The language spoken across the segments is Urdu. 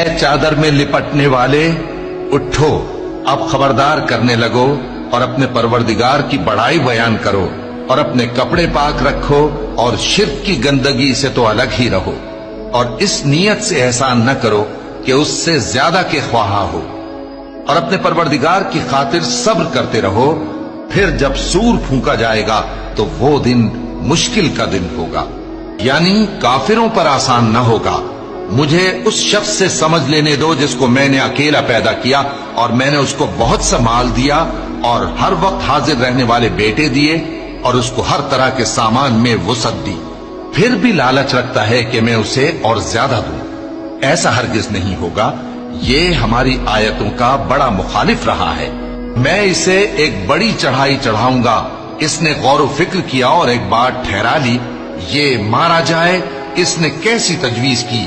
اے چادر میں لپٹنے والے، اٹھو، اب خبردار کرنے لگو اور اپنے پروردگار کی بڑائی بیان کرو اور اپنے کپڑے پاک رکھو اور شرک کی گندگی سے تو الگ ہی رہو، اور اس نیت سے احسان نہ کرو کہ اس سے زیادہ کے خواہاں ہو، اور اپنے پروردگار کی خاطر صبر کرتے رہو۔ پھر جب سور پھونکا جائے گا تو وہ دن مشکل کا دن ہوگا، یعنی کافروں پر آسان نہ ہوگا۔ مجھے اس شخص سے سمجھ لینے دو جس کو میں نے اکیلا پیدا کیا اور میں نے اس کو بہت سا مال دیا اور ہر وقت حاضر رہنے والے بیٹے دیے اور اس کو ہر طرح کے سامان میں وسعت دی، پھر بھی لالچ رکھتا ہے کہ میں اسے اور زیادہ دوں۔ ایسا ہرگز نہیں ہوگا، یہ ہماری آیتوں کا بڑا مخالف رہا ہے۔ میں اسے ایک بڑی چڑھائی چڑھاؤں گا۔ اس نے غور و فکر کیا اور ایک بات ٹھہرا لی، یہ مارا جائے، اس نے کیسی تجویز کی،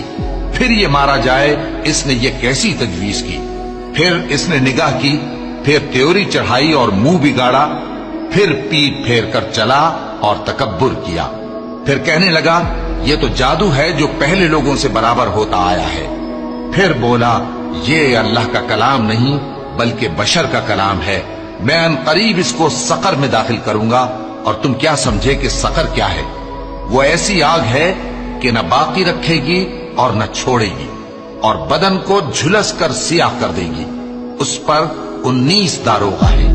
پھر یہ مارا جائے، اس نے یہ کیسی تجویز کی، پھر اس نے نگاہ کی، پھر تیوری چڑھائی اور منہ بگاڑا، پھر پیٹ پھیر کر چلا اور تکبر کیا، پھر کہنے لگا یہ تو جادو ہے جو پہلے لوگوں سے برابر ہوتا آیا ہے، پھر بولا یہ اللہ کا کلام نہیں بلکہ بشر کا کلام ہے، میں ان قریب اس کو سقر میں داخل کروں گا، اور تم کیا سمجھے کہ سقر کیا ہے؟ وہ ایسی آگ ہے کہ نہ باقی رکھے گی اور نہ چھوڑے گی، اور بدن کو جھلس کر سیاہ کر دے گی، اس پر 19 داروغہ ہیں۔